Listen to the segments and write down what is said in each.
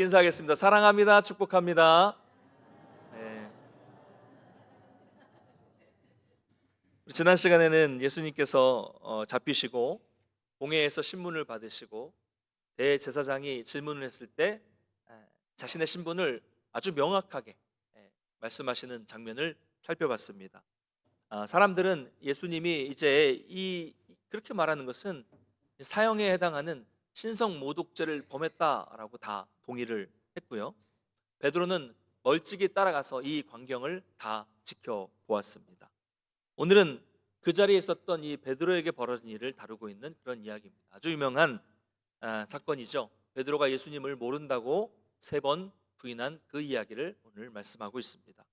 인사하겠습니다. 사랑합니다. 축복합니다. 네. 지난 시간에는 예수님께서 잡히시고 공회에서 신문을 받으시고 대제사장이 질문을 했을 때 자신의 신분을 아주 명확하게 말씀하시는 장면을 살펴봤습니다. 사람들은 예수님이 이제 그렇게 말하는 것은 사형에 해당하는 신성 모독죄를 범했다라고 다 동의를 했고요. 베드로는 멀찍이 따라가서 이 광경을 다 지켜보았습니다. 오늘은 그 자리에 있었던 이 베드로에게 벌어진 일을 다루고 있는 그런 이야기입니다. 아주 유명한 사건이죠. 베드로가 예수님을 모른다고 3번 부인한 그 이야기를 오늘 말씀하고 있습니다.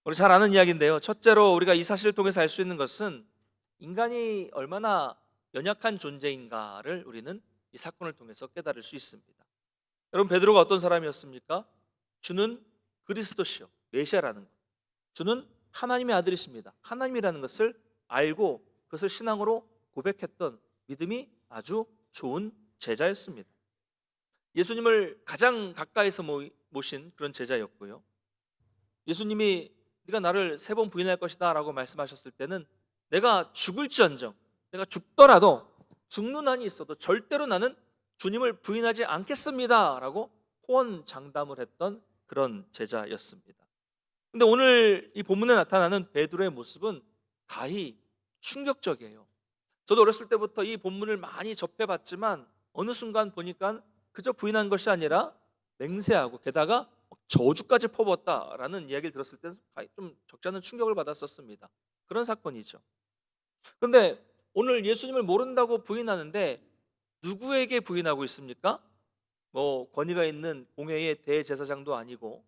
우리 잘 아는 이야기인데요. 첫째로 우리가 이 사실을 통해서 알 수 있는 것은 인간이 얼마나 연약한 존재인가를 우리는 이 사건을 통해서 깨달을 수 있습니다. 여러분, 베드로가 어떤 사람이었습니까? 주는 그리스도시요, 메시아라는 것, 주는 하나님의 아들이십니다, 하나님이라는 것을 알고 그것을 신앙으로 고백했던 믿음이 아주 좋은 제자였습니다. 예수님을 가장 가까이서 모신 그런 제자였고요. 예수님이 네가 나를 3번 부인할 것이다 라고 말씀하셨을 때는 내가 죽을지언정, 내가 죽더라도, 죽는 한이 있어도 절대로 나는 주님을 부인하지 않겠습니다 라고 호언장담을 했던 그런 제자였습니다. 근데 오늘 이 본문에 나타나는 베드로의 모습은 가히 충격적이에요. 저도 어렸을 때부터 이 본문을 많이 접해봤지만 어느 순간 보니까 그저 부인한 것이 아니라 맹세하고 게다가 저주까지 퍼붓었다라는 이야기를 들었을 때는 좀 적지 않은 충격을 받았었습니다. 그런 사건이죠. 그런데 오늘 예수님을 모른다고 부인하는데 누구에게 부인하고 있습니까? 권위가 있는 공회의 대제사장도 아니고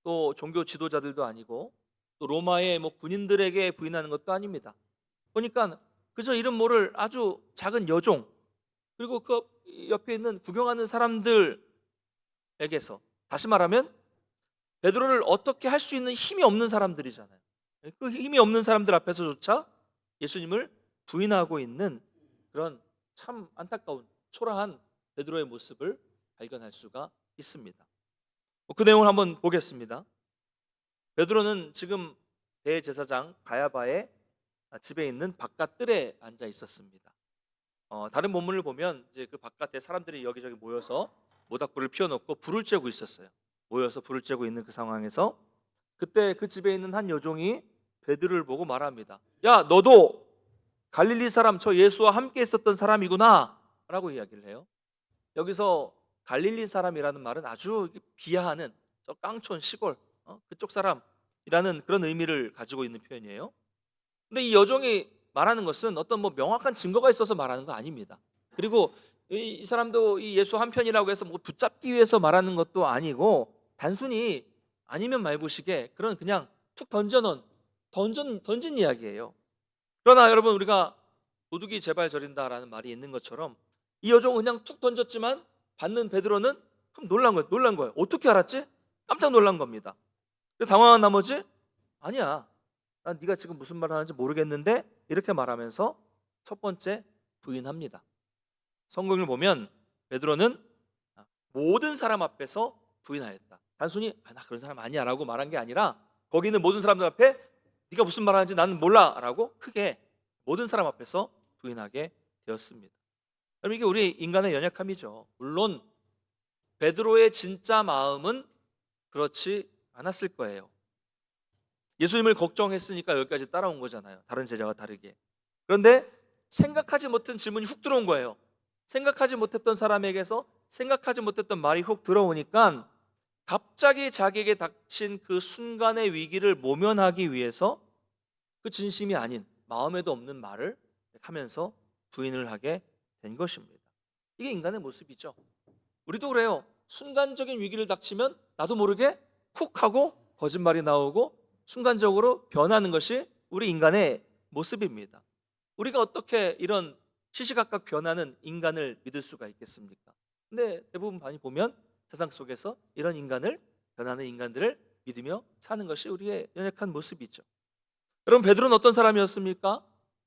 또 종교 지도자들도 아니고 또 로마의 군인들에게 부인하는 것도 아닙니다. 보니까 그저 이름 모를 아주 작은 여종, 그리고 그 옆에 있는 구경하는 사람들에게서, 다시 말하면 베드로를 어떻게 할 수 있는 힘이 없는 사람들이잖아요. 그 힘이 없는 사람들 앞에서조차 예수님을 부인하고 있는 그런 참 안타까운 초라한 베드로의 모습을 발견할 수가 있습니다. 그 내용을 한번 보겠습니다. 베드로는 지금 대제사장 가야바의 집에 있는 바깥 뜰에 앉아 있었습니다. 다른 본문을 보면 이제 그 바깥에 사람들이 여기저기 모여서 모닥불을 피워놓고 불을 쬐고 있었어요. 모여서 불을 쬐고 있는 그 상황에서 그때 그 집에 있는 한 여종이 베드로를 보고 말합니다. 야, 너도 갈릴리 사람 저 예수와 함께 있었던 사람이구나 라고 이야기를 해요. 여기서 갈릴리 사람이라는 말은 아주 비하하는 저 깡촌 시골 그쪽 사람이라는 그런 의미를 가지고 있는 표현이에요. 근데 이 여종이 말하는 것은 어떤 명확한 증거가 있어서 말하는 거 아닙니다. 그리고 이 사람도 이 예수 한편이라고 해서 붙잡기 위해서 말하는 것도 아니고 단순히 아니면 말고식의 그런 그냥 툭 던진 이야기예요. 그러나 여러분, 우리가 도둑이 제발 저린다라는 말이 있는 것처럼 이 여종은 그냥 툭 던졌지만 받는 베드로는 놀란 거예요. 어떻게 알았지? 깜짝 놀란 겁니다. 당황한 나머지 아니야, 난 네가 지금 무슨 말을 하는지 모르겠는데 이렇게 말하면서 첫 번째 부인합니다. 성경을 보면 베드로는 모든 사람 앞에서 부인하였다. 단순히 나 그런 사람 아니야 라고 말한 게 아니라 거기 있는 모든 사람들 앞에 네가 무슨 말 하는지 나는 몰라 라고 크게 모든 사람 앞에서 부인하게 되었습니다. 여러분, 이게 우리 인간의 연약함이죠. 물론 베드로의 진짜 마음은 그렇지 않았을 거예요. 예수님을 걱정했으니까 여기까지 따라온 거잖아요, 다른 제자와 다르게. 그런데 생각하지 못한 질문이 훅 들어온 거예요. 생각하지 못했던 사람에게서 생각하지 못했던 말이 훅 들어오니까 갑자기 자기에게 닥친 그 순간의 위기를 모면하기 위해서 그 진심이 아닌 마음에도 없는 말을 하면서 부인을 하게 된 것입니다. 이게 인간의 모습이죠. 우리도 그래요. 순간적인 위기를 닥치면 나도 모르게 훅 하고 거짓말이 나오고 순간적으로 변하는 것이 우리 인간의 모습입니다. 우리가 어떻게 이런 시시각각 변하는 인간을 믿을 수가 있겠습니까? 근데 대부분 많이 보면 세상 속에서 이런 변하는 인간들을 믿으며 사는 것이 우리의 연약한 모습이죠. 여러분, 베드로는 어떤 사람이었습니까?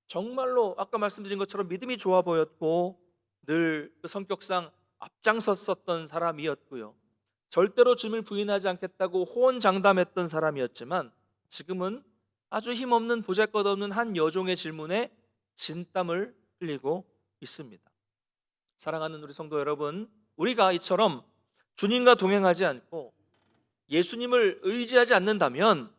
정말로 아까 말씀드린 것처럼 믿음이 좋아 보였고 늘 그 성격상 앞장섰었던 사람이었고요. 절대로 주님을 부인하지 않겠다고 호언장담했던 사람이었지만 지금은 아주 힘없는 보잘것없는 한 여종의 질문에 진땀을 흘리고 있습니다. 사랑하는 우리 성도 여러분, 우리가 이처럼 주님과 동행하지 않고 예수님을 의지하지 않는다면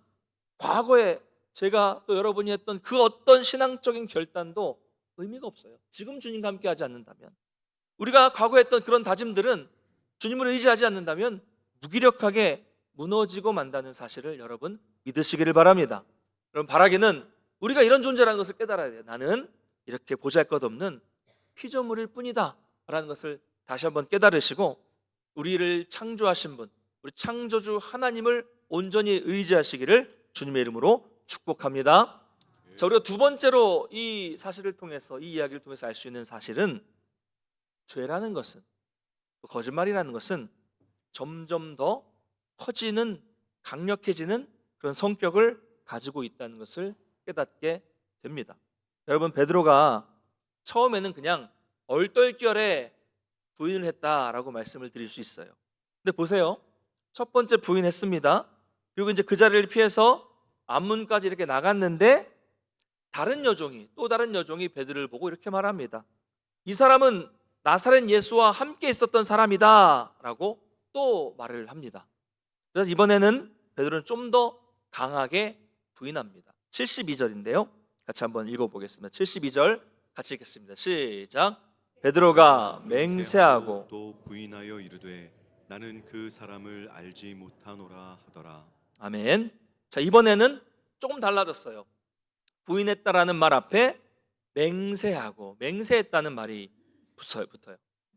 과거에 제가 또 여러분이 했던 그 어떤 신앙적인 결단도 의미가 없어요. 지금 주님과 함께 하지 않는다면, 우리가 과거에 했던 그런 다짐들은 주님을 의지하지 않는다면 무기력하게 무너지고 만다는 사실을 여러분 믿으시기를 바랍니다. 여러분, 바라기는 우리가 이런 존재라는 것을 깨달아야 돼요. 나는 이렇게 보잘것없는 피조물일 뿐이다 라는 것을 다시 한번 깨달으시고, 우리를 창조하신 분, 우리 창조주 하나님을 온전히 의지하시기를 주님의 이름으로 축복합니다. 자, 우리가 두 번째로 이 사실을 통해서, 이 이야기를 통해서 알 수 있는 사실은, 죄라는 것은, 거짓말이라는 것은 점점 더 커지는, 강력해지는 그런 성격을 가지고 있다는 것을 깨닫게 됩니다. 여러분, 베드로가 처음에는 그냥 얼떨결에 부인을 했다라고 말씀을 드릴 수 있어요. 근데 보세요, 첫 번째 부인했습니다. 그리고 이제 그 자리를 피해서 앞문까지 이렇게 나갔는데 또 다른 여종이 베드로를 보고 이렇게 말합니다. 이 사람은 나사렛 예수와 함께 있었던 사람이다 라고 또 말을 합니다. 그래서 이번에는 베드로는 좀 더 강하게 부인합니다. 72절인데요 같이 한번 읽어보겠습니다. 72절 같이 읽겠습니다. 시작. 베드로가 맹세하고 또 부인하여 이르되 나는 그 사람을 알지 못하노라 하더라. 아멘. 자, 이번에는 조금 달라졌어요. 부인했다라는 말 앞에 맹세하고, 맹세했다는 말이 붙어요.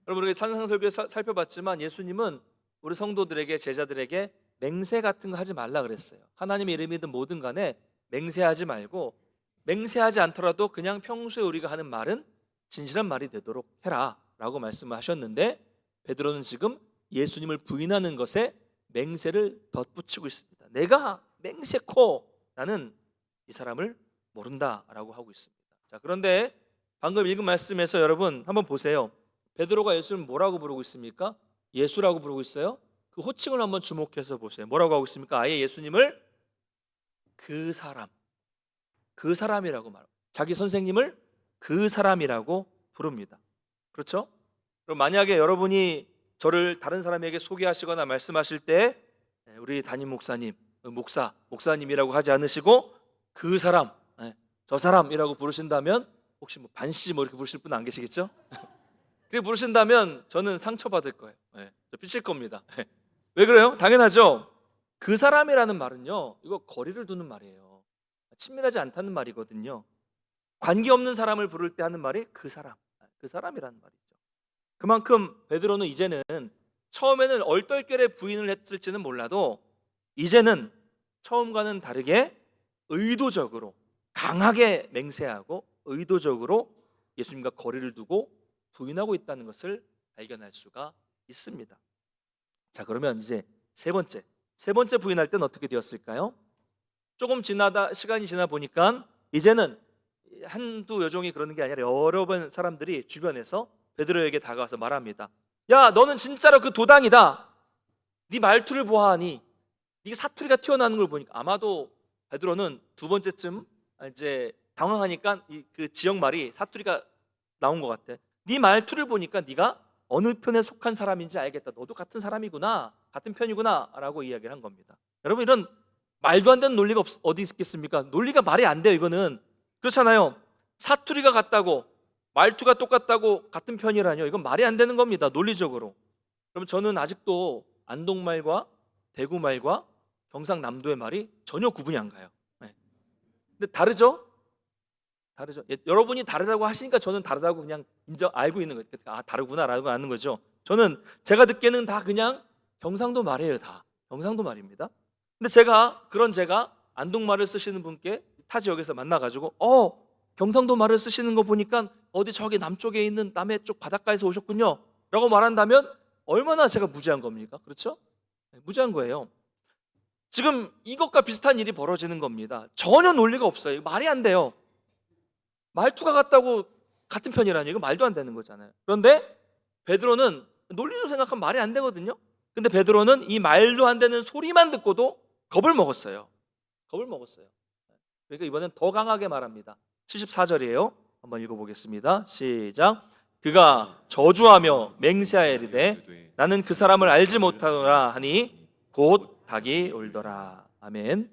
여러분, 우리 산상설교 살펴봤지만 예수님은 우리 성도들에게, 제자들에게 맹세 같은 거 하지 말라 그랬어요. 하나님의 이름이든 뭐든 간에 맹세하지 말고, 맹세하지 않더라도 그냥 평소에 우리가 하는 말은 진실한 말이 되도록 해라 라고 말씀을 하셨는데, 베드로는 지금 예수님을 부인하는 것에 맹세를 덧붙이고 있습니다. 내가 맹세코 나는 이 사람을 모른다 라고 하고 있습니다. 자, 그런데 방금 읽은 말씀에서 여러분 한번 보세요. 베드로가 예수를 뭐라고 부르고 있습니까? 예수라고 부르고 있어요. 그 호칭을 한번 주목해서 보세요. 뭐라고 하고 있습니까? 아예 예수님을 그 사람이라고 말합니다. 자기 선생님을 그 사람이라고 부릅니다. 그렇죠? 그럼 만약에 여러분이 저를 다른 사람에게 소개하시거나 말씀하실 때 우리 담임 목사님, 목사님이라고 하지 않으시고 그 사람, 저 사람이라고 부르신다면, 혹시 뭐 반씨 뭐 이렇게 부르실 분 안 계시겠죠? 그렇게 부르신다면 저는 상처받을 거예요. 저 삐칠 겁니다. 왜 그래요? 당연하죠. 그 사람이라는 말은요, 이거 거리를 두는 말이에요. 친밀하지 않다는 말이거든요. 관계없는 사람을 부를 때 하는 말이 그 사람이라는 말이죠. 그만큼 베드로는 이제는, 처음에는 얼떨결에 부인을 했을지는 몰라도 이제는 처음과는 다르게 의도적으로 강하게 맹세하고 의도적으로 예수님과 거리를 두고 부인하고 있다는 것을 발견할 수가 있습니다. 자, 그러면 이제 세 번째 부인할 때는 어떻게 되었을까요? 조금 시간이 지나 보니까 이제는 한두 여종이 그러는 게 아니라 여러 번 사람들이 주변에서 베드로에게 다가와서 말합니다. 야, 너는 진짜로 그 도당이다. 네 말투를 보아하니, 네가 사투리가 튀어나오는 걸 보니까, 아마도 베드로는 두 번째쯤 이제 당황하니까 그 지역 말이 사투리가 나온 것 같아. 네 말투를 보니까 네가 어느 편에 속한 사람인지 알겠다. 너도 같은 사람이구나, 같은 편이구나 라고 이야기를 한 겁니다. 여러분, 이런 말도 안 되는 논리가 어디 있겠습니까? 논리가 말이 안 돼요. 이거는 그렇잖아요. 사투리가 같다고, 말투가 똑같다고 같은 편이라뇨. 이건 말이 안 되는 겁니다, 논리적으로. 그럼 저는 아직도 안동말과 대구말과 경상남도의 말이 전혀 구분이 안 가요. 근데 다르죠? 여러분이 다르다고 하시니까 저는 다르다고 그냥 알고 있는 거예요. 아, 다르구나라고 아는 거죠. 저는 제가 듣기에는 다 그냥 경상도 말이에요. 다 경상도 말입니다. 근데 제가 안동말을 쓰시는 분께 타 지역에서 만나가지고 경상도 말을 쓰시는 거 보니까 어디 저기 남쪽에 있는 남해 쪽 바닷가에서 오셨군요 라고 말한다면 얼마나 제가 무지한 겁니까? 그렇죠? 무지한 거예요. 지금 이것과 비슷한 일이 벌어지는 겁니다. 전혀 논리가 없어요. 말이 안 돼요. 말투가 같다고 같은 편이라니, 이거 말도 안 되는 거잖아요. 그런데 베드로는 논리로 생각하면 말이 안 되거든요. 근데 베드로는 이 말도 안 되는 소리만 듣고도 겁을 먹었어요. 겁을 먹었어요. 그러니까 이번엔 더 강하게 말합니다. 74절이에요. 한번 읽어보겠습니다. 시작. 그가 저주하며 맹세하여 이르되 나는 그 사람을 알지 못하노라 하니 곧 닭이 울더라. 아멘.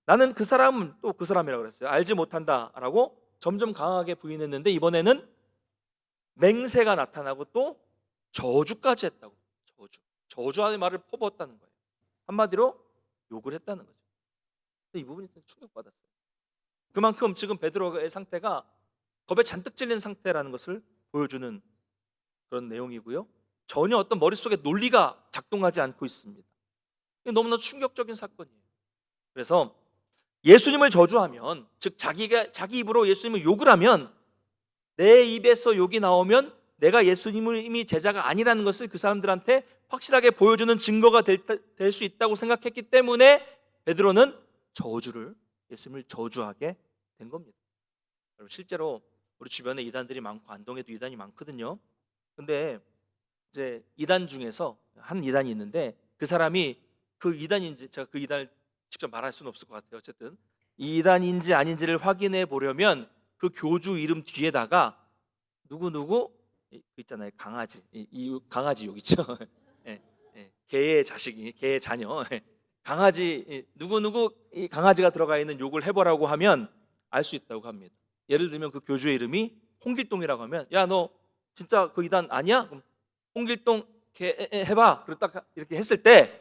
나는 그 사람은 또 그 사람이라고 그랬어요. 알지 못한다라고 점점 강하게 부인했는데 이번에는 맹세가 나타나고 또 저주까지 했다고. 저주하는 말을 퍼부었다는 거예요. 한마디로 욕을 했다는 거죠. 이 부분이 충격받았어요. 그만큼 지금 베드로의 상태가 겁에 잔뜩 찔린 상태라는 것을 보여주는 그런 내용이고요. 전혀 어떤 머릿속에 논리가 작동하지 않고 있습니다. 너무나 충격적인 사건이에요. 그래서 예수님을 저주하면, 즉 자기 입으로 예수님을 욕을 하면, 내 입에서 욕이 나오면 내가 예수님을 이미 제자가 아니라는 것을 그 사람들한테 확실하게 보여주는 증거가 될 수 있다고 생각했기 때문에 베드로는 예수님을 저주하게 된 겁니다. 여러분, 실제로 우리 주변에 이단들이 많고 안동에도 이단이 많거든요. 근데 이제 이단 중에서 한 이단이 있는데 그 사람이 그 이단인지, 제가 그 이단을 직접 말할 수는 없을 것 같아요. 어쨌든 이 이단인지 아닌지를 확인해 보려면 그 교주 이름 뒤에다가 누구누구 있잖아요. 강아지, 이 강아지 욕 있죠. 예, 개의 자식이, 개의 자녀, 강아지 누구누구 이 강아지가 들어가 있는 욕을 해보라고 하면 알 수 있다고 합니다. 예를 들면 그 교주의 이름이 홍길동이라고 하면, 야 너 진짜 그 이단 아니야? 그럼 홍길동 개 해봐. 그리고 딱 이렇게 했을 때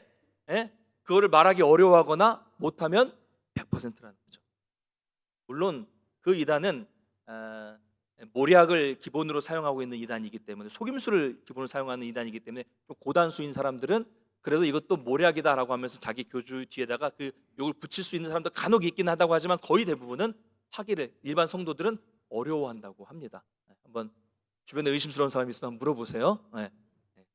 그거를 말하기 어려워하거나 못하면 100%라는 거죠. 물론 그 이단은 모략을 기본으로 사용하고 있는 이단이기 때문에, 속임수를 기본으로 사용하는 이단이기 때문에 좀 고단수인 사람들은 그래도 이것도 모략이다라고 하면서 자기 교주 뒤에다가 그 욕을 붙일 수 있는 사람도 간혹 있긴 하다고 하지만 거의 대부분은 하기를 일반 성도들은 어려워한다고 합니다. 한번 주변에 의심스러운 사람이 있으면 한번 물어보세요.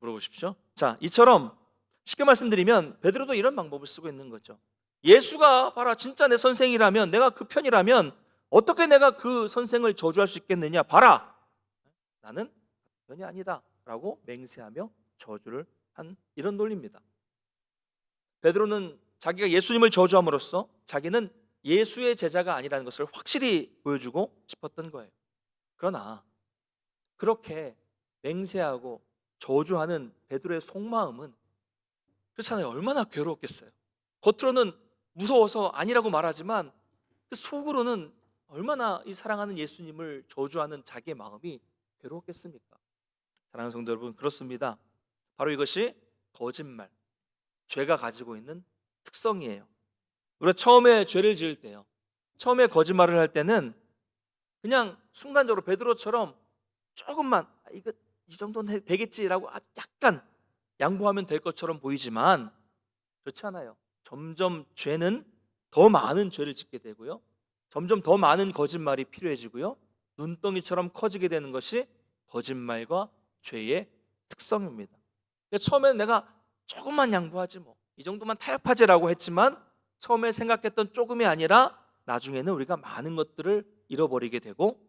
물어보십시오. 자, 이처럼 쉽게 말씀드리면 베드로도 이런 방법을 쓰고 있는 거죠. 예수가 봐라 진짜 내 선생이라면, 내가 그 편이라면 어떻게 내가 그 선생을 저주할 수 있겠느냐, 봐라 나는 편이 아니다 라고 맹세하며 저주를 한 이런 논리입니다. 베드로는 자기가 예수님을 저주함으로써 자기는 예수의 제자가 아니라는 것을 확실히 보여주고 싶었던 거예요. 그러나 그렇게 맹세하고 저주하는 베드로의 속마음은 그렇잖아요. 얼마나 괴로웠겠어요. 겉으로는 무서워서 아니라고 말하지만 그 속으로는 얼마나 이 사랑하는 예수님을 저주하는 자기의 마음이 괴로웠겠습니까? 사랑하는 성도 여러분, 그렇습니다. 바로 이것이 거짓말, 죄가 가지고 있는 특성이에요. 우리가 처음에 죄를 지을 때요, 처음에 거짓말을 할 때는 그냥 순간적으로 베드로처럼 조금만 이거 이 정도는 되겠지라고 약간 양보하면 될 것처럼 보이지만 그렇지 않아요. 점점 죄는 더 많은 죄를 짓게 되고요, 점점 더 많은 거짓말이 필요해지고요, 눈덩이처럼 커지게 되는 것이 거짓말과 죄의 특성입니다. 처음에는 내가 조금만 양보하지 뭐, 이 정도만 타협하지라고 했지만 처음에 생각했던 조금이 아니라 나중에는 우리가 많은 것들을 잃어버리게 되고,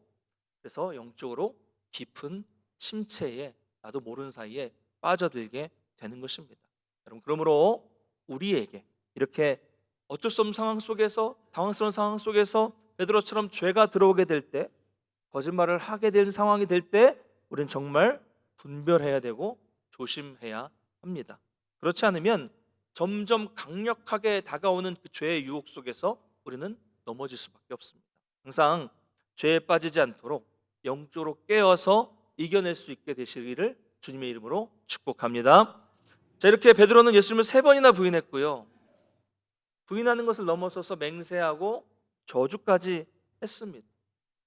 그래서 영적으로 깊은 침체에 나도 모르는 사이에 빠져들게 되는 것입니다. 여러분, 그러므로 우리에게 이렇게 어쩔 수 없는 상황 속에서, 당황스러운 상황 속에서 베드로처럼 죄가 들어오게 될 때, 거짓말을 하게 되는 상황이 될 때 우리는 정말 분별해야 되고 조심해야 합니다. 그렇지 않으면 점점 강력하게 다가오는 그 죄의 유혹 속에서 우리는 넘어질 수밖에 없습니다. 항상 죄에 빠지지 않도록 영적으로 깨어서 이겨낼 수 있게 되시기를 주님의 이름으로 축복합니다. 자, 이렇게 베드로는 예수님을 3번이나 부인했고요, 부인하는 것을 넘어서서 맹세하고 저주까지 했습니다.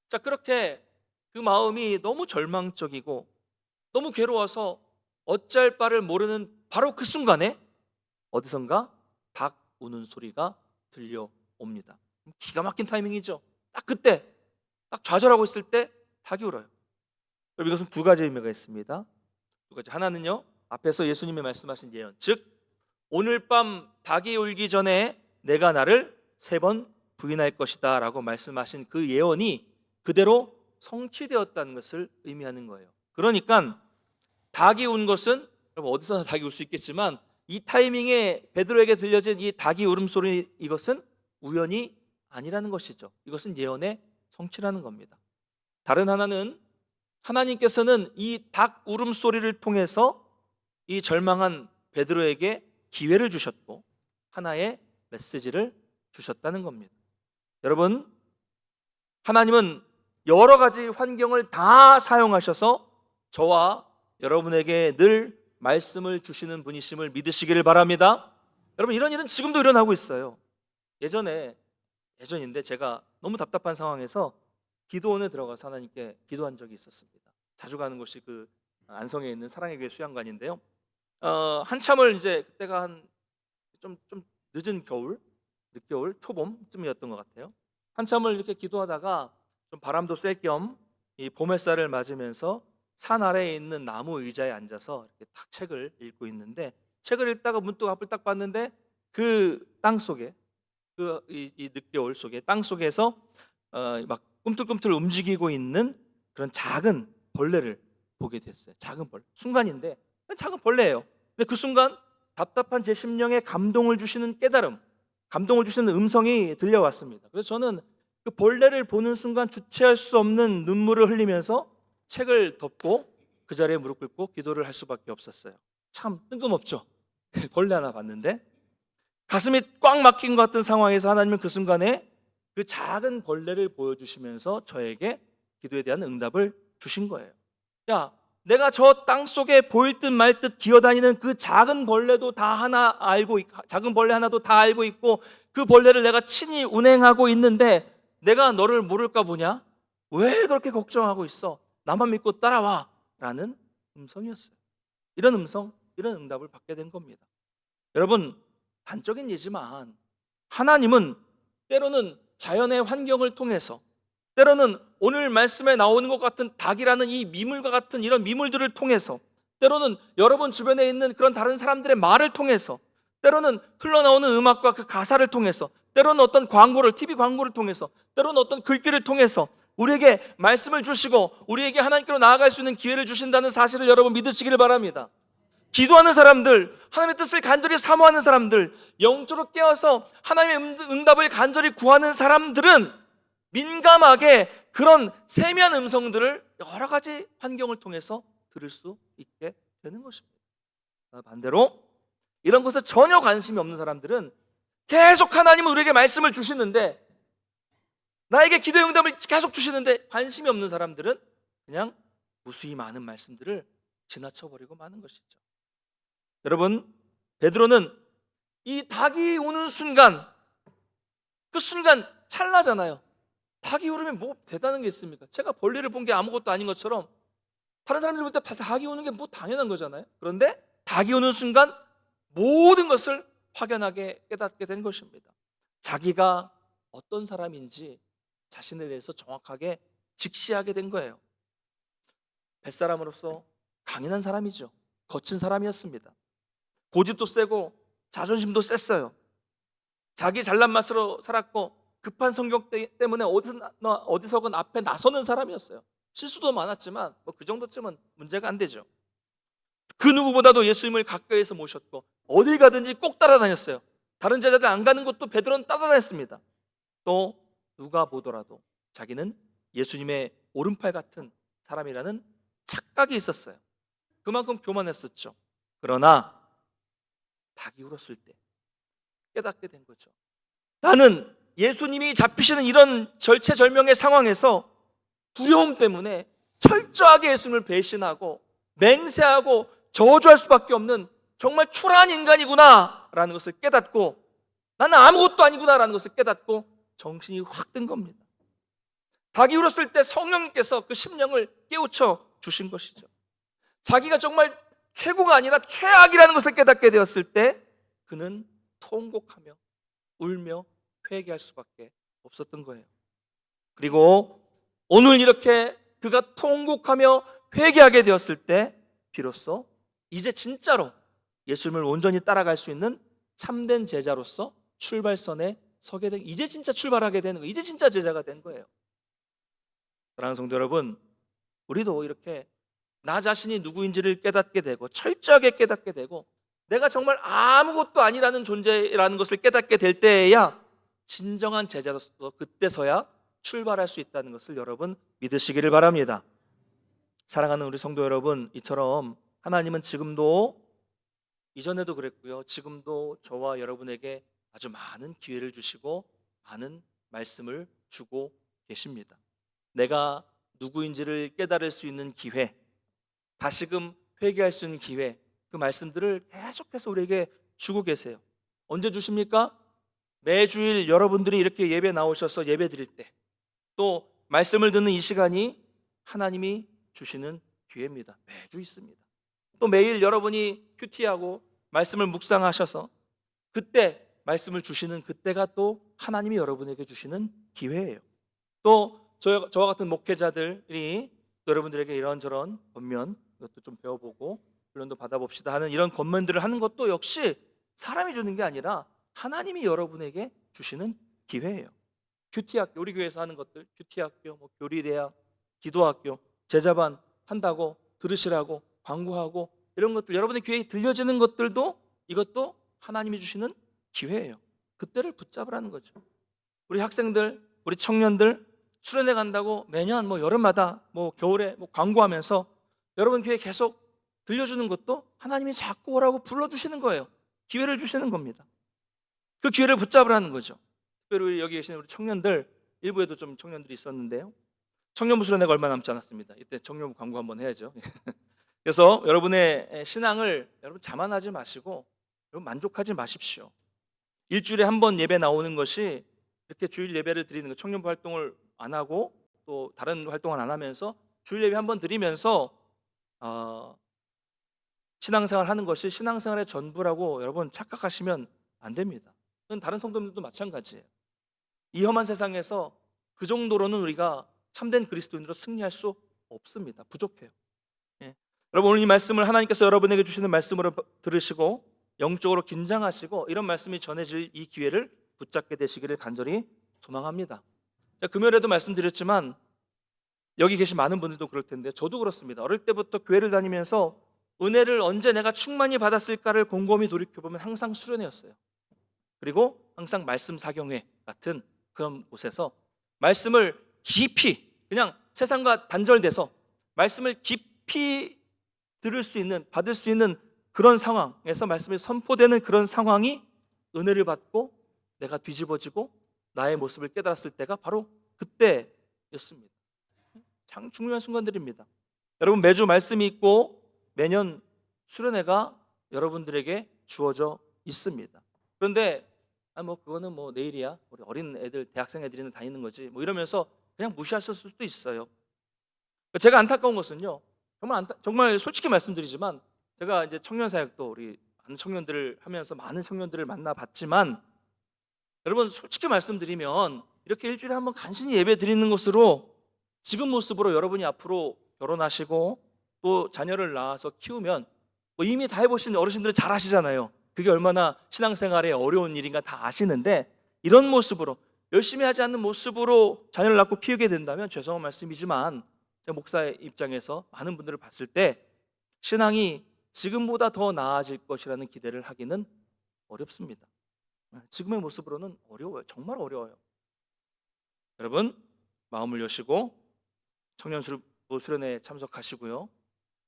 자, 그렇게 그 마음이 너무 절망적이고 너무 괴로워서 어찌할 바를 모르는 바로 그 순간에 어디선가 닭 우는 소리가 들려옵니다. 기가 막힌 타이밍이죠. 딱 그때, 딱 좌절하고 있을 때 닭이 울어요. 이것은 두 가지 의미가 있습니다. 두 가지. 하나는요, 앞에서 예수님이 말씀하신 예언, 즉 오늘 밤 닭이 울기 전에 내가 나를 3번 부인할 것이다 라고 말씀하신 그 예언이 그대로 성취되었다는 것을 의미하는 거예요. 그러니까 닭이 운 것은, 여러분 어디서나 닭이 울 수 있겠지만 이 타이밍에 베드로에게 들려진 이 닭이 울음소리, 이것은 우연이 아니라는 것이죠. 이것은 예언의 성취라는 겁니다. 다른 하나는 하나님께서는 이 닭 울음소리를 통해서 이 절망한 베드로에게 기회를 주셨고 하나의 메시지를 주셨다는 겁니다. 여러분, 하나님은 여러 가지 환경을 다 사용하셔서 저와 여러분에게 늘 말씀을 주시는 분이심을 믿으시기를 바랍니다. 여러분, 이런 일은 지금도 일어나고 있어요. 예전인데 제가 너무 답답한 상황에서 기도원에 들어가서 하나님께 기도한 적이 있었습니다. 자주 가는 곳이 그 안성에 있는 사랑의 교회 수양관인데요. 한참을 이제 그때가 한 좀 늦은 겨울, 늦겨울, 초봄쯤이었던 것 같아요. 한참을 이렇게 기도하다가 좀 바람도 쐴 겸 이 봄 햇살을 맞으면서 산 아래에 있는 나무 의자에 앉아서 이렇게 딱 책을 읽고 있는데, 책을 읽다가 문득 앞을 딱 봤는데 그 땅 속에, 이 늦겨울 속에 땅 속에서 막 꿈틀꿈틀 움직이고 있는 그런 작은 벌레를 보게 됐어요. 작은 벌레. 순간인데 작은 벌레예요. 근데 그 순간 답답한 제 심령에 감동을 주시는 깨달음, 감동을 주시는 음성이 들려왔습니다. 그래서 저는 그 벌레를 보는 순간 주체할 수 없는 눈물을 흘리면서 책을 덮고 그 자리에 무릎 꿇고 기도를 할 수밖에 없었어요. 참 뜬금없죠. 벌레 하나 봤는데 가슴이 꽉 막힌 것 같은 상황에서 하나님은 그 순간에 그 작은 벌레를 보여주시면서 저에게 기도에 대한 응답을 주신 거예요. 야, 내가 저 땅 속에 보일 듯 말 듯 기어다니는 그 작은 벌레도 다 하나 알고, 작은 벌레 하나도 다 알고 있고 그 벌레를 내가 친히 운행하고 있는데 내가 너를 모를까 보냐? 왜 그렇게 걱정하고 있어? 나만 믿고 따라와 라는 음성이었어요. 이런 음성, 이런 응답을 받게 된 겁니다. 여러분, 단적인 예지만 하나님은 때로는 자연의 환경을 통해서, 때로는 오늘 말씀에 나오는 것 같은 닭이라는 이 미물과 같은 이런 미물들을 통해서, 때로는 여러분 주변에 있는 그런 다른 사람들의 말을 통해서, 때로는 흘러나오는 음악과 그 가사를 통해서, 때로는 어떤 광고를, TV 광고를 통해서, 때로는 어떤 글귀를 통해서 우리에게 말씀을 주시고 우리에게 하나님께로 나아갈 수 있는 기회를 주신다는 사실을 여러분 믿으시기를 바랍니다. 기도하는 사람들, 하나님의 뜻을 간절히 사모하는 사람들, 영적으로 깨어서 하나님의 응답을 간절히 구하는 사람들은 민감하게 그런 세미한 음성들을 여러 가지 환경을 통해서 들을 수 있게 되는 것입니다. 반대로 이런 것에 전혀 관심이 없는 사람들은 계속 하나님은 우리에게 말씀을 주시는데, 나에게 기도의 응답을 계속 주시는데 관심이 없는 사람들은 그냥 무수히 많은 말씀들을 지나쳐버리고 마는 것이죠. 여러분, 베드로는 이 닭이 우는 순간, 그 순간 찰나잖아요. 닭이 울으면 뭐 대단한 게 있습니까? 제가 벌레를 본 게 아무것도 아닌 것처럼 다른 사람들이 볼 때 닭이 우는 게 뭐 당연한 거잖아요. 그런데 닭이 우는 순간 모든 것을 확연하게 깨닫게 된 것입니다. 자기가 어떤 사람인지 자신에 대해서 정확하게 직시하게 된 거예요. 뱃사람으로서 강인한 사람이죠. 거친 사람이었습니다. 고집도 세고 자존심도 셌어요. 자기 잘난 맛으로 살았고 급한 성격 때문에 어디서건 앞에 나서는 사람이었어요. 실수도 많았지만 뭐 그 정도쯤은 문제가 안 되죠. 그 누구보다도 예수님을 가까이에서 모셨고 어딜 가든지 꼭 따라다녔어요. 다른 제자들 안 가는 곳도 베드로는 따라다녔습니다. 또 누가 보더라도 자기는 예수님의 오른팔 같은 사람이라는 착각이 있었어요. 그만큼 교만했었죠. 그러나 닭이 울었을 때 깨닫게 된 거죠. 나는 예수님이 잡히시는 이런 절체절명의 상황에서 두려움 때문에 철저하게 예수님을 배신하고 맹세하고 저주할 수밖에 없는 정말 초라한 인간이구나 라는 것을 깨닫고, 나는 아무것도 아니구나 라는 것을 깨닫고 정신이 확 든 겁니다. 닭이 울었을 때 성령님께서 그 심령을 깨우쳐 주신 것이죠. 자기가 정말 최고가 아니라 최악이라는 것을 깨닫게 되었을 때 그는 통곡하며 울며 회개할 수밖에 없었던 거예요. 그리고 오늘 이렇게 그가 통곡하며 회개하게 되었을 때 비로소 이제 진짜로 예수님을 온전히 따라갈 수 있는 참된 제자로서 출발선에 서게 된, 이제 진짜 출발하게 되는 거예요. 이제 진짜 제자가 된 거예요. 사랑하는 성도 여러분, 우리도 이렇게 나 자신이 누구인지를 깨닫게 되고 철저하게 깨닫게 되고 내가 정말 아무것도 아니라는 존재라는 것을 깨닫게 될 때에야 진정한 제자로서 그때서야 출발할 수 있다는 것을 여러분 믿으시기를 바랍니다. 사랑하는 우리 성도 여러분, 이처럼 하나님은 지금도, 이전에도 그랬고요, 지금도 저와 여러분에게 아주 많은 기회를 주시고 많은 말씀을 주고 계십니다. 내가 누구인지를 깨달을 수 있는 기회, 다시금 회개할 수 있는 기회, 그 말씀들을 계속해서 우리에게 주고 계세요. 언제 주십니까? 매주일 여러분들이 이렇게 예배 나오셔서 예배 드릴 때, 또 말씀을 듣는 이 시간이 하나님이 주시는 기회입니다. 매주 있습니다. 또 매일 여러분이 큐티하고 말씀을 묵상하셔서 그때 말씀을 주시는 그때가 또 하나님이 여러분에게 주시는 기회예요. 또 저와 같은 목회자들이 여러분들에게 이런저런 권면, 이것도 좀 배워보고 훈련도 받아봅시다 하는 이런 권면들을 하는 것도 역시 사람이 주는 게 아니라 하나님이 여러분에게 주시는 기회예요. 큐티학교, 우리 교회에서 하는 것들, 큐티학교, 교리대학, 기도학교, 제자반 한다고 들으시라고 광고하고 이런 것들, 여러분의 귀에 들려지는 것들도 이것도 하나님이 주시는 기회예요. 그때를 붙잡으라는 거죠. 우리 학생들, 우리 청년들 수련회 간다고 매년 여름마다 겨울에 광고하면서 여러분 귀에 계속 들려주는 것도 하나님이 자꾸 오라고 불러주시는 거예요. 기회를 주시는 겁니다. 그 기회를 붙잡으라는 거죠. 특별히 여기 계신 우리 청년들, 일부에도 좀 청년들이 있었는데요, 청년부 수련회가 얼마 남지 않았습니다. 이때 청년부 광고 한번 해야죠. 그래서 여러분의 신앙을 여러분 자만하지 마시고 여러분 만족하지 마십시오. 일주일에 한 번 예배 나오는 것이, 이렇게 주일 예배를 드리는 거, 청년부 활동을 안 하고 또 다른 활동을 안 하면서 주일 예배 한 번 드리면서 신앙생활 하는 것이 신앙생활의 전부라고 여러분 착각하시면 안 됩니다. 그건 다른 성도님들도 마찬가지예요. 이 험한 세상에서 그 정도로는 우리가 참된 그리스도인으로 승리할 수 없습니다. 부족해요. 예. 여러분, 오늘 이 말씀을 하나님께서 여러분에게 주시는 말씀으로 들으시고 영적으로 긴장하시고 이런 말씀이 전해질 이 기회를 붙잡게 되시기를 간절히 소망합니다. 금요일에도 말씀드렸지만 여기 계신 많은 분들도 그럴 텐데 저도 그렇습니다. 어릴 때부터 교회를 다니면서 은혜를 언제 내가 충만히 받았을까를 곰곰이 돌이켜보면 항상 수련회였어요. 그리고 항상 말씀 사경회 같은 그런 곳에서 말씀을 깊이, 그냥 세상과 단절돼서 말씀을 깊이 들을 수 있는, 받을 수 있는 그런 상황에서 말씀이 선포되는 그런 상황이 은혜를 받고 내가 뒤집어지고 나의 모습을 깨달았을 때가 바로 그때였습니다. 참 중요한 순간들입니다. 여러분, 매주 말씀이 있고 매년 수련회가 여러분들에게 주어져 있습니다. 그런데 그거는 내일이야, 우리 어린 애들, 대학생 애들이나 다니는 거지 이러면서 그냥 무시하셨을 수도 있어요. 제가 안타까운 것은요, 정말 솔직히 말씀드리지만 제가 이제 청년 사역도 우리 많은 청년들을 하면서 많은 청년들을 만나봤지만, 여러분 솔직히 말씀드리면 이렇게 일주일에 한번 간신히 예배 드리는 것으로 지금 모습으로 여러분이 앞으로 결혼하시고 또 자녀를 낳아서 키우면 이미 다 해보신 어르신들은 잘 아시잖아요. 그게 얼마나 신앙생활에 어려운 일인가 다 아시는데, 이런 모습으로 열심히 하지 않는 모습으로 자녀를 낳고 키우게 된다면 죄송한 말씀이지만 제가 목사의 입장에서 많은 분들을 봤을 때 신앙이 지금보다 더 나아질 것이라는 기대를 하기는 어렵습니다. 지금의 모습으로는 어려워요. 정말 어려워요. 여러분, 마음을 여시고 청년부 수련회에 참석하시고요,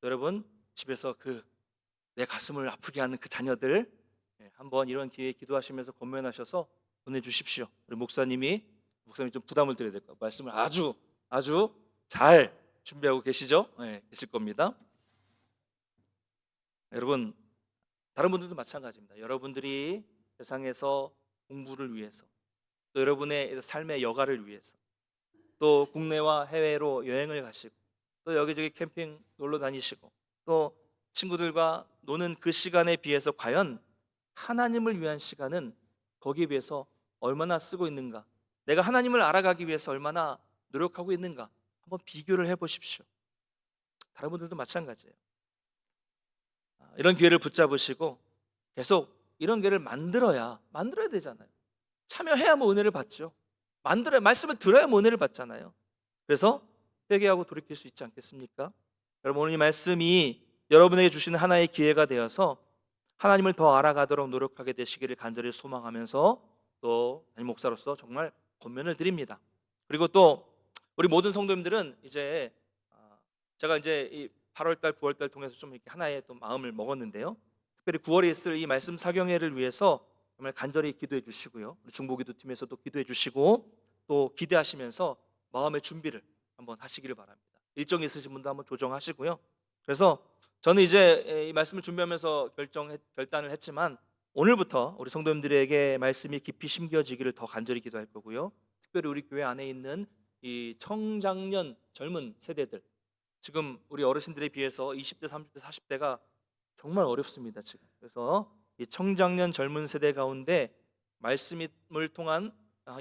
여러분 집에서 내 가슴을 아프게 하는 그 자녀들 한번 이런 기회에 기도하시면서 권면하셔서 보내주십시오. 우리 목사님이 좀 부담을 드려야 될 것 같아요. 말씀을 아주 잘 준비하고 계시죠? 계실 겁니다. 여러분, 다른 분들도 마찬가지입니다. 여러분들이 세상에서 공부를 위해서, 또 여러분의 삶의 여가를 위해서, 또 국내와 해외로 여행을 가시고, 또 여기저기 캠핑 놀러 다니시고, 또 친구들과 노는 그 시간에 비해서 과연 하나님을 위한 시간은 거기에 비해서 얼마나 쓰고 있는가, 내가 하나님을 알아가기 위해서 얼마나 노력하고 있는가 한번 비교를 해보십시오. 다른 분들도 마찬가지예요. 이런 기회를 붙잡으시고 계속 이런 기회를 만들어야 되잖아요. 참여해야 은혜를 받죠. 말씀을 들어야 은혜를 받잖아요. 그래서 회개하고 돌이킬 수 있지 않겠습니까? 여러분, 오늘 이 말씀이 여러분에게 주시는 하나의 기회가 되어서 하나님을 더 알아가도록 노력하게 되시기를 간절히 소망하면서 또 담임 목사로서 정말 권면을 드립니다. 그리고 또 우리 모든 성도님들은 이제 제가 이제 이 8월달, 9월달 통해서 좀 이렇게 하나의 또 마음을 먹었는데요. 특별히 9월에 있을 이 말씀 사경회를 위해서 정말 간절히 기도해 주시고요. 우리 중보기도팀에서도 기도해 주시고 또 기대하시면서 마음의 준비를 한번 하시기를 바랍니다. 일정이 있으신 분도 한번 조정하시고요. 그래서 저는 이제 이 말씀을 준비하면서 결단을 했지만 오늘부터 우리 성도님들에게 말씀이 깊이 심겨지기를 더 간절히 기도할 거고요. 특별히 우리 교회 안에 있는 이 청장년 젊은 세대들, 지금 우리 어르신들에 비해서 20대, 30대, 40대가 정말 어렵습니다 지금. 그래서 이 청장년 젊은 세대 가운데 말씀을 통한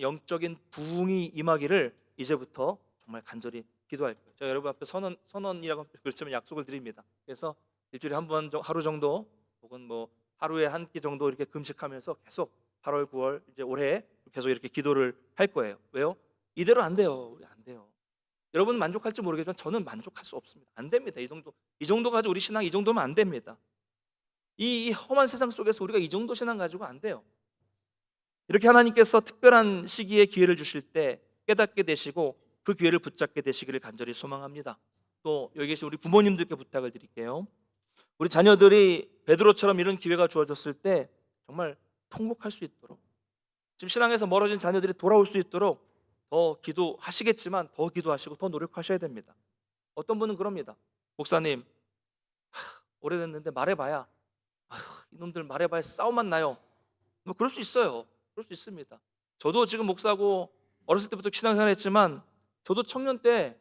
영적인 부흥이 임하기를 이제부터 정말 간절히 기도할 거예요. 제가 여러분 앞에 선언이라고 그렇지만 약속을 드립니다. 그래서 일주일에 한 번 하루 정도 혹은 뭐 하루에 한 끼 정도 이렇게 금식하면서 계속 8월, 9월 이제 올해 계속 이렇게 기도를 할 거예요. 왜요? 이대로 안 돼요. 우리 안 돼요. 여러분 만족할지 모르겠지만 저는 만족할 수 없습니다. 안 됩니다. 이 정도 가지고 우리 신앙 이 정도면 안 됩니다. 이 험한 세상 속에서 우리가 이 정도 신앙 가지고 안 돼요. 이렇게 하나님께서 특별한 시기에 기회를 주실 때 깨닫게 되시고 그 기회를 붙잡게 되시기를 간절히 소망합니다. 또 여기 계신 우리 부모님들께 부탁을 드릴게요. 우리 자녀들이 베드로처럼 이런 기회가 주어졌을 때 정말 통곡할 수 있도록, 지금 신앙에서 멀어진 자녀들이 돌아올 수 있도록 더 기도하시겠지만 더 기도하시고 더 노력하셔야 됩니다. 어떤 분은 그럽니다. 목사님, 오래됐는데 말해봐야 이놈들 말해봐야 싸움만 나요. 뭐 그럴 수 있어요. 그럴 수 있습니다. 저도 지금 목사고 어렸을 때부터 신앙생활 했지만 저도 청년 때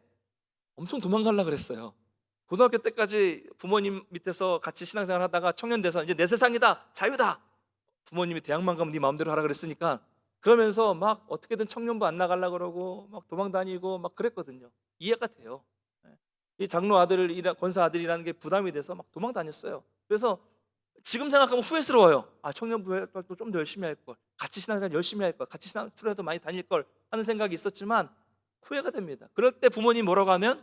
엄청 도망가려고 그랬어요. 고등학교 때까지 부모님 밑에서 같이 신앙생활 하다가 청년 돼서 이제 내 세상이다, 자유다. 부모님이 대학만 가면 네 마음대로 하라 그랬으니까 그러면서 막 어떻게든 청년부 안 나가려고 그러고 막 도망 다니고 막 그랬거든요. 이해가 돼요. 이 장로 아들, 권사 아들이라는 게 부담이 돼서 막 도망 다녔어요. 그래서 지금 생각하면 후회스러워요. 청년부 활동도 좀 더 열심히 할 걸, 같이 신앙생활 열심히 할 걸, 같이 신앙수련회도 많이 다닐 걸 하는 생각이 있었지만 후회가 됩니다. 그럴 때 부모님 뭐라고 하면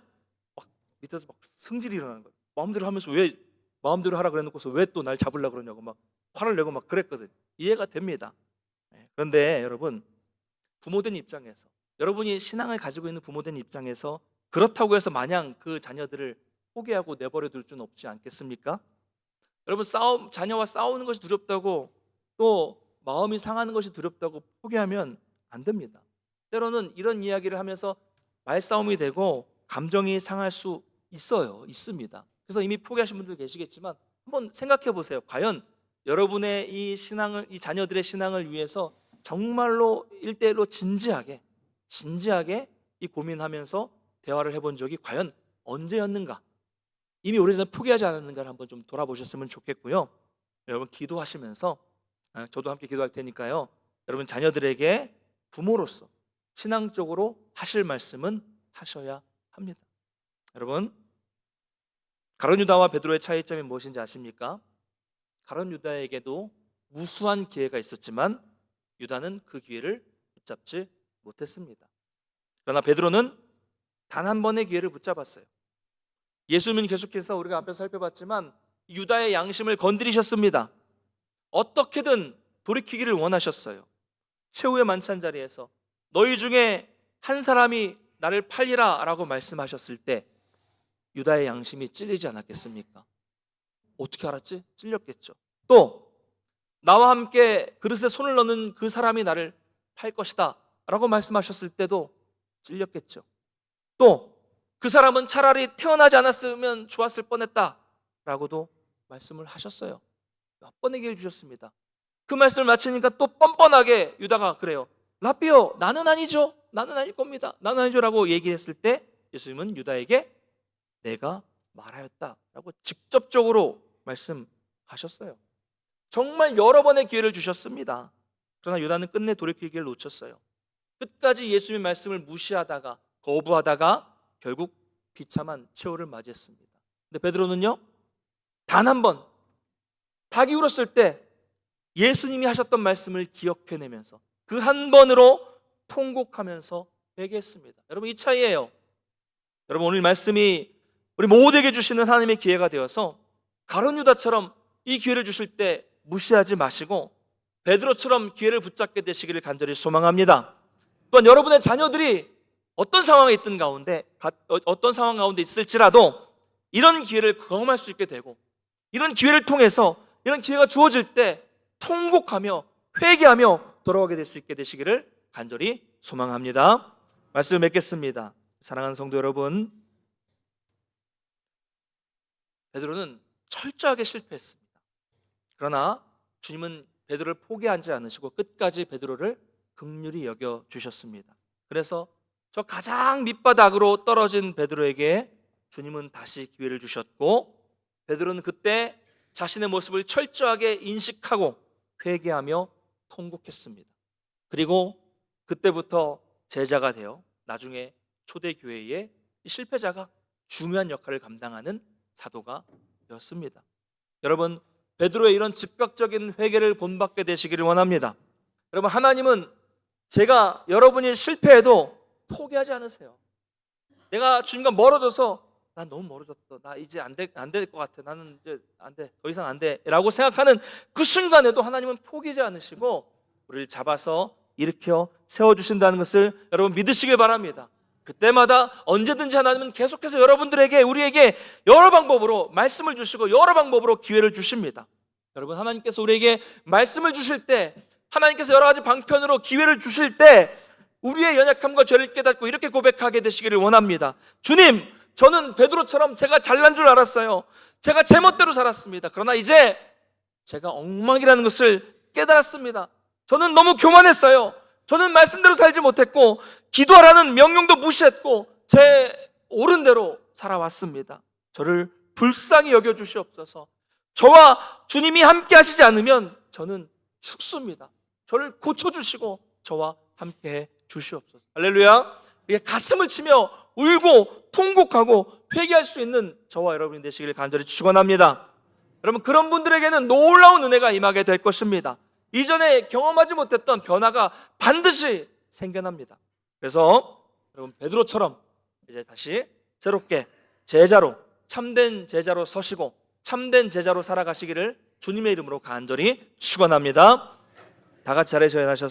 막 밑에서 막 승질이 일어나는 거예요. 마음대로 하면서 왜 마음대로 하라 그래놓고서 왜 또 날 잡으려고 그러냐고 막 화를 내고 막 그랬거든요. 이해가 됩니다. 그런데 여러분, 부모된 입장에서, 여러분이 신앙을 가지고 있는 부모된 입장에서 그렇다고 해서 마냥 그 자녀들을 포기하고 내버려 둘 수는 없지 않겠습니까? 여러분, 자녀와 싸우는 것이 두렵다고 또 마음이 상하는 것이 두렵다고 포기하면 안 됩니다. 때로는 이런 이야기를 하면서 말싸움이 되고 감정이 상할 수 있습니다. 그래서 이미 포기하신 분들 계시겠지만 한번 생각해 보세요. 과연 여러분의 이 자녀들의 신앙을 위해서 정말로 1대1로 진지하게 이 고민하면서 대화를 해본 적이 과연 언제였는가? 이미 오래전에 포기하지 않았는가를 한번 좀 돌아보셨으면 좋겠고요. 여러분 기도하시면서, 저도 함께 기도할 테니까요, 여러분 자녀들에게 부모로서 신앙적으로 하실 말씀은 하셔야 합니다. 여러분, 가룟 유다와 베드로의 차이점이 무엇인지 아십니까? 가룟 유다에게도 무수한 기회가 있었지만 유다는 그 기회를 붙잡지 못했습니다. 그러나 베드로는 단 한 번의 기회를 붙잡았어요. 예수님은 계속해서 우리가 앞에서 살펴봤지만 유다의 양심을 건드리셨습니다. 어떻게든 돌이키기를 원하셨어요. 최후의 만찬 자리에서 너희 중에 한 사람이 나를 팔리라 라고 말씀하셨을 때 유다의 양심이 찔리지 않았겠습니까? 어떻게 알았지? 찔렸겠죠. 또 나와 함께 그릇에 손을 넣는 그 사람이 나를 팔 것이다 라고 말씀하셨을 때도 찔렸겠죠. 또 그 사람은 차라리 태어나지 않았으면 좋았을 뻔했다 라고도 말씀을 하셨어요. 몇 번의 기회를 주셨습니다. 그 말씀을 마치니까 또 뻔뻔하게 유다가 그래요. 라삐요, 나는 아니죠. 나는 아닐 겁니다. 나는 아니죠 라고 얘기했을 때 예수님은 유다에게 내가 말하였다 라고 직접적으로 말씀하셨어요. 정말 여러 번의 기회를 주셨습니다. 그러나 유다는 끝내 돌이킬 기회를 놓쳤어요. 끝까지 예수님의 말씀을 무시하다가 거부하다가 결국 비참한 최후를 맞이했습니다. 근데 베드로는요, 단 한 번 닭이 울었을 때 예수님이 하셨던 말씀을 기억해내면서 그 한 번으로 통곡하면서 회개했습니다. 여러분, 이 차이예요. 여러분, 오늘 말씀이 우리 모두에게 주시는 하나님의 기회가 되어서 가룟 유다처럼 이 기회를 주실 때 무시하지 마시고 베드로처럼 기회를 붙잡게 되시기를 간절히 소망합니다. 또한 여러분의 자녀들이 어떤 상황에 있든 가운데 어떤 상황 가운데 있을지라도 이런 기회를 경험할 수 있게 되고 이런 기회를 통해서 이런 기회가 주어질 때 통곡하며 회개하며 돌아오게 될 수 있게 되시기를 간절히 소망합니다. 말씀을 맺겠습니다. 사랑하는 성도 여러분, 베드로는 철저하게 실패했습니다. 그러나 주님은 베드로를 포기하지 않으시고 끝까지 베드로를 긍휼히 여겨 주셨습니다. 그래서 저 가장 밑바닥으로 떨어진 베드로에게 주님은 다시 기회를 주셨고 베드로는 그때 자신의 모습을 철저하게 인식하고 회개하며 통곡했습니다. 그리고 그때부터 제자가 되어 나중에 초대교회의 이 실패자가 중요한 역할을 감당하는 사도가 되었습니다. 여러분, 베드로의 이런 즉각적인 회개를 본받게 되시기를 원합니다. 여러분, 하나님은 제가 여러분이 실패해도 포기하지 않으세요. 내가 주님과 멀어져서 난 너무 멀어졌다, 나 이제 안 될 것 같아, 나는 이제 안 돼, 더 이상 안 돼 라고 생각하는 그 순간에도 하나님은 포기하지 않으시고 우리를 잡아서 일으켜 세워주신다는 것을 여러분 믿으시길 바랍니다. 그때마다 언제든지 하나님은 계속해서 여러분들에게, 우리에게 여러 방법으로 말씀을 주시고 여러 방법으로 기회를 주십니다. 여러분, 하나님께서 우리에게 말씀을 주실 때, 하나님께서 여러 가지 방편으로 기회를 주실 때 우리의 연약함과 죄를 깨닫고 이렇게 고백하게 되시기를 원합니다. 주님, 저는 베드로처럼 제가 잘난 줄 알았어요. 제가 제 멋대로 살았습니다. 그러나 이제 제가 엉망이라는 것을 깨달았습니다. 저는 너무 교만했어요. 저는 말씀대로 살지 못했고 기도하라는 명령도 무시했고 제 옳은 대로 살아왔습니다. 저를 불쌍히 여겨주시옵소서. 저와 주님이 함께 하시지 않으면 저는 죽습니다. 저를 고쳐주시고 저와 함께 주시옵소서. 할렐루야. 가슴을 치며 울고 통곡하고 회개할 수 있는 저와 여러분이 되시길 간절히 축원합니다. 여러분, 그런 분들에게는 놀라운 은혜가 임하게 될 것입니다. 이전에 경험하지 못했던 변화가 반드시 생겨납니다. 그래서 여러분, 베드로처럼 이제 다시 새롭게 제자로, 참된 제자로 서시고 참된 제자로 살아가시기를 주님의 이름으로 간절히 축원합니다. 다 같이 자리에 서셔서